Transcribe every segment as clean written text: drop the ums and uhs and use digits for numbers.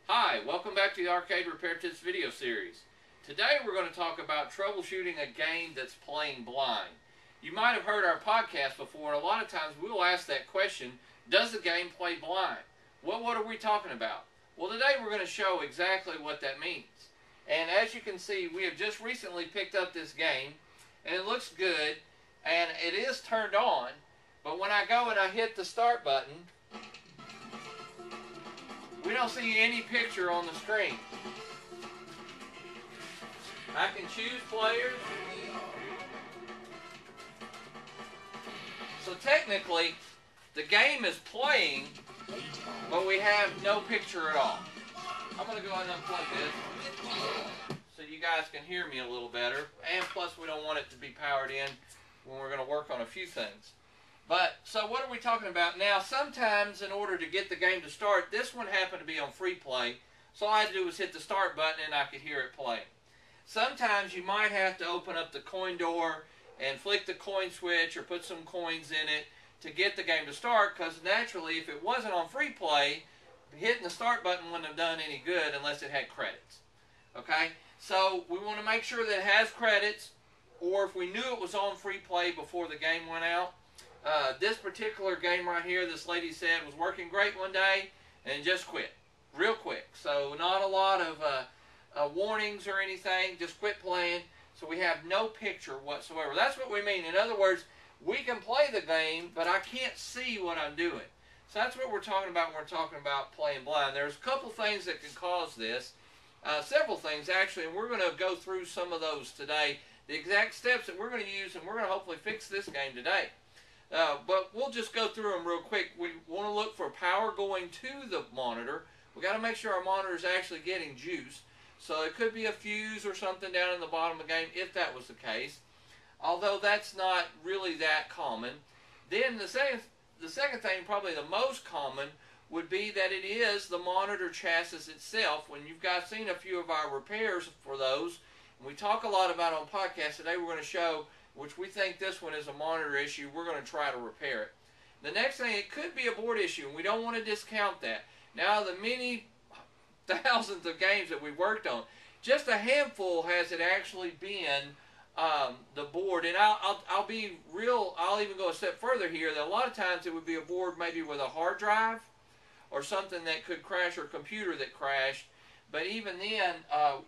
Hi, welcome back to the Arcade Repair Tips video series. Today we're going to talk about troubleshooting a game that's playing blind. You might have heard our podcast before, and a lot of times we'll ask that question, does the game play blind? Well, what are we talking about? Well, today we're going to show exactly what that means. And as you can see, we have just recently picked up this game, and it looks good, and it is turned on, but when I go and I hit the start button, we don't see any picture on the screen. I can choose players. So technically, the game is playing, but we have no picture at all. I'm going to go ahead and unplug this so you guys can hear me a little better. And plus, we don't want it to be powered in when we're going to work on a few things. But, so what are we talking about now? Sometimes in order to get the game to start, this one happened to be on free play, so all I had to do was hit the start button and I could hear it playing. Sometimes you might have to open up the coin door and flick the coin switch or put some coins in it to get the game to start, because naturally if it wasn't on free play, hitting the start button wouldn't have done any good unless it had credits. Okay? So we want to make sure that it has credits, or if we knew it was on free play before the game went out. This particular game right here, this lady said, was working great one day and just quit real quick. So not a lot of warnings or anything, just quit playing. So we have no picture whatsoever. That's what we mean. In other words, we can play the game, but I can't see what I'm doing. So that's what we're talking about when we're talking about playing blind. There's a couple things that can cause this. Several things, actually, and we're going to go through some of those today. The exact steps that we're going to use, and we're going to hopefully fix this game today. But we'll just go through them real quick. We want to look for power going to the monitor. We've got to make sure our monitor is actually getting juice. So it could be a fuse or something down in the bottom of the game if that was the case. Although that's not really that common. Then the second thing, probably the most common, would be that it is the monitor chassis itself. When you've guys seen a few of our repairs for those, and we talk a lot about on podcasts, today we're going to show which we think this one is a monitor issue. We're going to try to repair it. The next thing, it could be a board issue, and we don't want to discount that. Now, the many thousands of games that we've worked on, just a handful has it actually been the board. And I'll be real, I'll even go a step further here, that a lot of times it would be a board maybe with a hard drive or something that could crash, or a computer that crashed. But even then,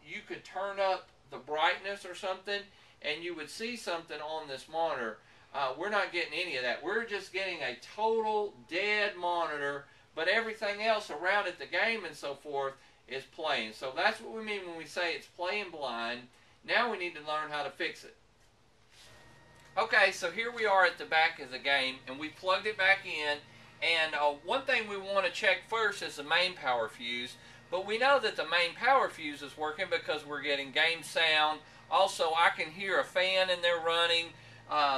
you could turn up the brightness or something, and you would see something on this monitor. We're not getting any of that. We're just getting a total dead monitor, but everything else around it, the game and so forth, is playing. So that's what we mean when we say it's playing blind. Now we need to learn how to fix it. Okay, so here we are at the back of the game, and we plugged it back in. And one thing we want to check first is the main power fuse. But we know that the main power fuse is working because we're getting game sound. Also, I can hear a fan in there running.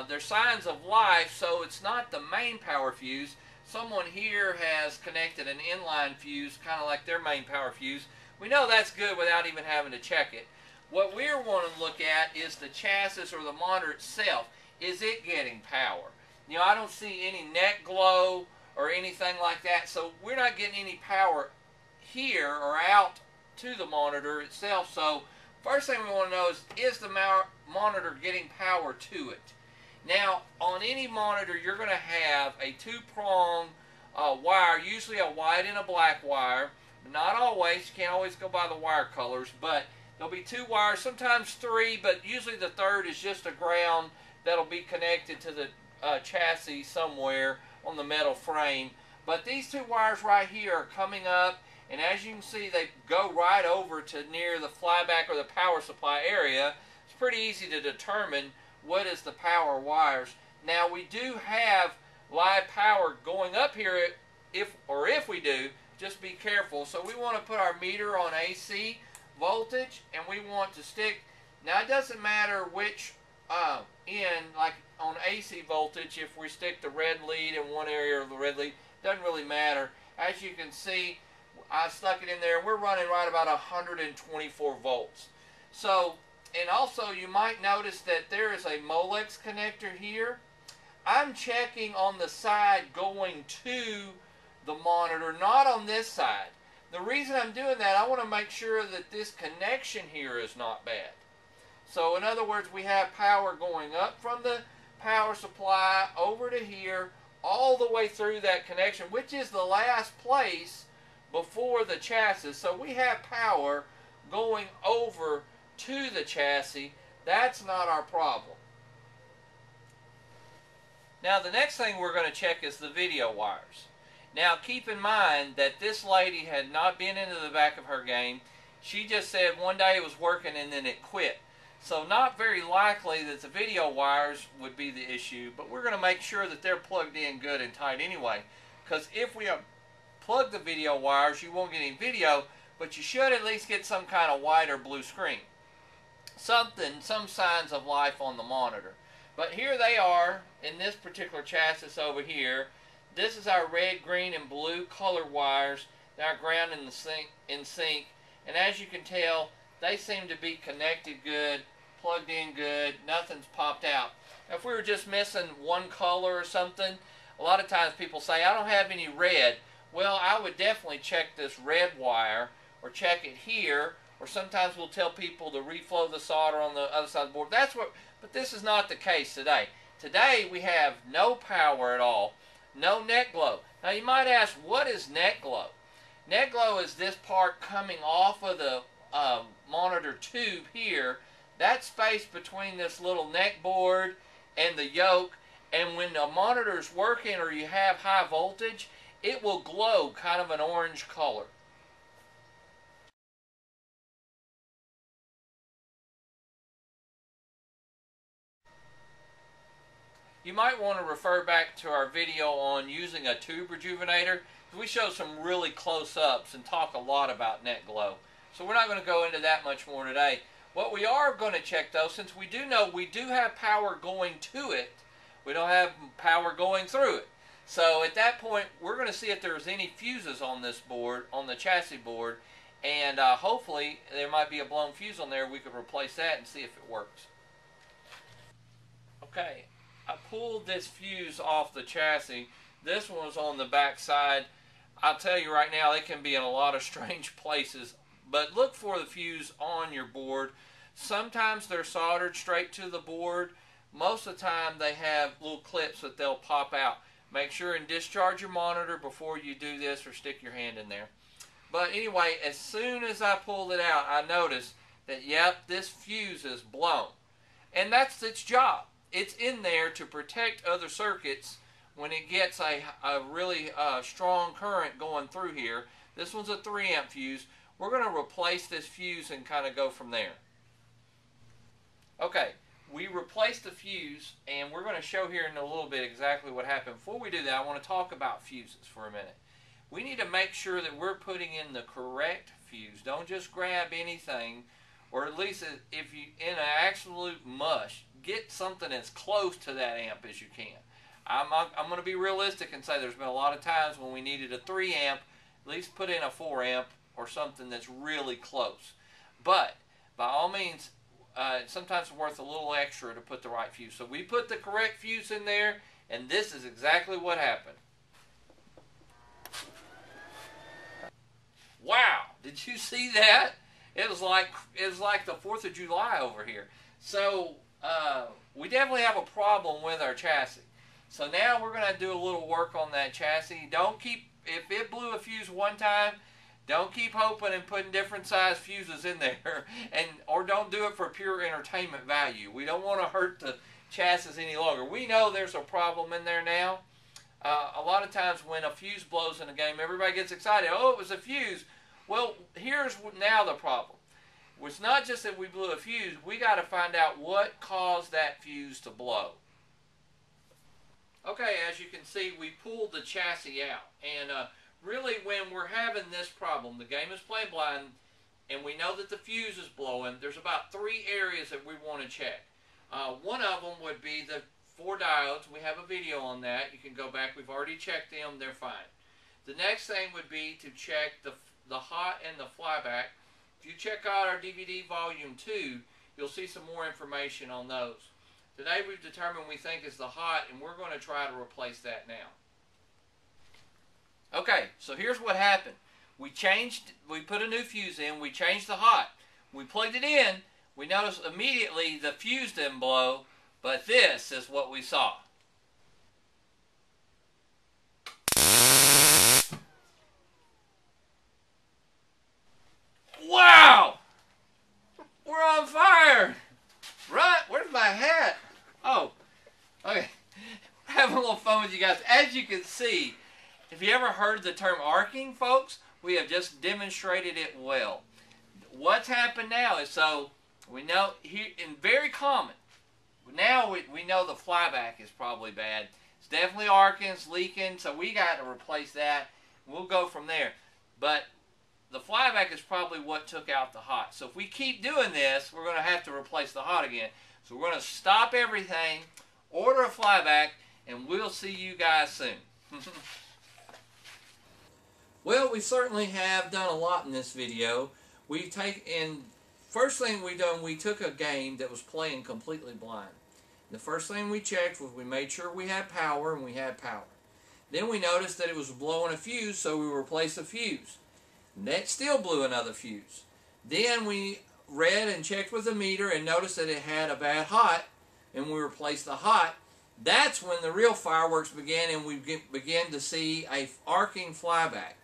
There's signs of life, so it's not the main power fuse. Someone here has connected an inline fuse, kind of like their main power fuse. We know that's good without even having to check it. What we're wanting to look at is the chassis or the monitor itself. Is it getting power? You know, I don't see any net glow or anything like that, so we're not getting any power here or out to the monitor itself. So first thing we want to know is the monitor getting power to it? Now, on any monitor, you're going to have a two-prong wire, usually a white and a black wire. Not always. You can't always go by the wire colors, but there'll be two wires, sometimes three, but usually the third is just a ground that'll be connected to the chassis somewhere on the metal frame. But these two wires right here are coming up, and as you can see, they go right over to near the flyback or the power supply area. It's pretty easy to determine what is the power wires. Now, we do have live power going up here, if we do, just be careful. So we want to put our meter on AC voltage, and we want to stick, now it doesn't matter which end, like on AC voltage, if we stick the red lead in one area or the red lead, doesn't really matter. As you can see, I stuck it in there, and we're running right about 124 volts. So, and also you might notice that there is a Molex connector here. I'm checking on the side going to the monitor, not on this side. The reason I'm doing that, I want to make sure that this connection here is not bad. So in other words, we have power going up from the power supply over to here, all the way through that connection, which is the last place before the chassis. So we have power going over to the chassis. That's not our problem. Now the next thing we're going to check is the video wires. Now keep in mind that this lady had not been into the back of her game. She just said one day it was working and then it quit. So not very likely that the video wires would be the issue, but we're going to make sure that they're plugged in good and tight anyway. Because if we plug the video wires, you won't get any video, but you should at least get some kind of white or blue screen. Some signs of life on the monitor. But here they are in this particular chassis over here. This is our red, green, and blue color wires. They're ground in sync. And as you can tell, they seem to be connected good, plugged in good, nothing's popped out. Now, if we were just missing one color or something, a lot of times people say, I don't have any red. Well, I would definitely check this red wire, or check it here, or sometimes we'll tell people to reflow the solder on the other side of the board. But this is not the case today. Today we have no power at all, no net glow. Now you might ask, what is net glow? Net glow is this part coming off of the monitor tube here, that space between this little neck board and the yoke, and when the monitor is working or you have high voltage, it will glow kind of an orange color. You might want to refer back to our video on using a tube rejuvenator. We show some really close-ups and talk a lot about net glow. So we're not going to go into that much more today. What we are going to check though, since we do know we do have power going to it, we don't have power going through it. So at that point, we're going to see if there's any fuses on this board, on the chassis board, and hopefully there might be a blown fuse on there. We could replace that and see if it works. Okay, I pulled this fuse off the chassis. This one was on the back side. I'll tell you right now, they can be in a lot of strange places, but look for the fuse on your board. Sometimes they're soldered straight to the board. Most of the time they have little clips that they'll pop out. Make sure and discharge your monitor before you do this, or stick your hand in there. But anyway, as soon as I pulled it out, I noticed that, yep, this fuse is blown. And that's its job. It's in there to protect other circuits when it gets a really strong current going through here. This one's a 3 amp fuse. We're going to replace this fuse and kind of go from there. Okay, we replaced the fuse, and we're going to show here in a little bit exactly what happened. Before we do that, I want to talk about fuses for a minute. We need to make sure that we're putting in the correct fuse. Don't just grab anything, or at least if you in an absolute mush, get something as close to that amp as you can. I'm going to be realistic and say there's been a lot of times when we needed a 3 amp, at least put in a 4 amp or something that's really close. But by all means, sometimes it's worth a little extra to put the right fuse. So we put the correct fuse in there, and this is exactly what happened. Wow, did you see that? It was like the 4th of July over here. So we definitely have a problem with our chassis. So now we're going to do a little work on that chassis. Don't keep, if it blew a fuse one time, don't keep hoping and putting different size fuses in there, or don't do it for pure entertainment value. We don't want to hurt the chassis any longer. We know there's a problem in there now. A lot of times when a fuse blows in a game, everybody gets excited. Oh, it was a fuse. Well, here's now the problem. It's not just that we blew a fuse. We got to find out what caused that fuse to blow. Okay, as you can see, we pulled the chassis out, and really, when we're having this problem, the game is playing blind, and we know that the fuse is blowing, there's about 3 areas that we want to check. One of them would be the 4 diodes. We have a video on that. You can go back. We've already checked them. They're fine. The next thing would be to check the hot and the flyback. If you check out our DVD Volume 2, you'll see some more information on those. Today we've determined we think is the hot, and we're going to try to replace that now. Okay, so here's what happened. We put a new fuse in, we changed the hot. We plugged it in, we noticed immediately the fuse didn't blow, but this is what we saw. Wow! We're on fire! Right, where's my hat? Oh, okay. We're having a little fun with you guys. As you can see, if you ever heard the term arcing, folks, we have just demonstrated it well. What's happened now is, so we know here, and very common, now we know the flyback is probably bad. It's definitely arcing, it's leaking, so we got to replace that. We'll go from there. But the flyback is probably what took out the hot. So if we keep doing this, we're going to have to replace the hot again. So we're going to stop everything, order a flyback, and we'll see you guys soon. Well, we certainly have done a lot in this video. First thing we took a game that was playing completely blind. The first thing we checked was we made sure we had power, and we had power. Then we noticed that it was blowing a fuse, so we replaced the fuse. And that still blew another fuse. Then we read and checked with the meter and noticed that it had a bad hot, and we replaced the hot. That's when the real fireworks began, and we began to see a arcing flyback.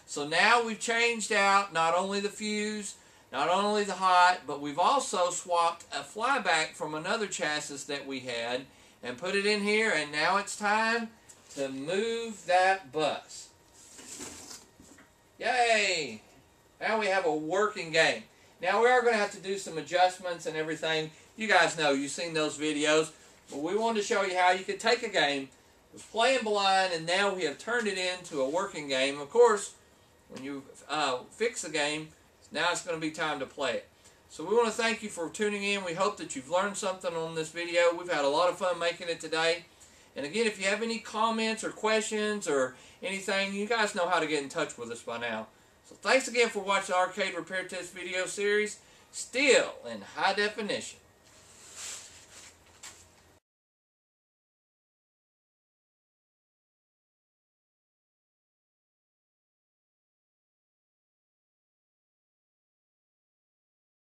So now we've changed out not only the fuse, not only the hot, but we've also swapped a flyback from another chassis that we had and put it in here, and now it's time to move that bus. Yay! Now we have a working game. Now we are going to have to do some adjustments and everything. You guys know, you've seen those videos, but we wanted to show you how you could take a game that was playing blind, and now we have turned it into a working game. Of course, when you fix the game, now it's going to be time to play it. So we want to thank you for tuning in. We hope that you've learned something on this video. We've had a lot of fun making it today. And again, if you have any comments or questions or anything, you guys know how to get in touch with us by now. So thanks again for watching the Arcade Repair Test video series, still in high definition.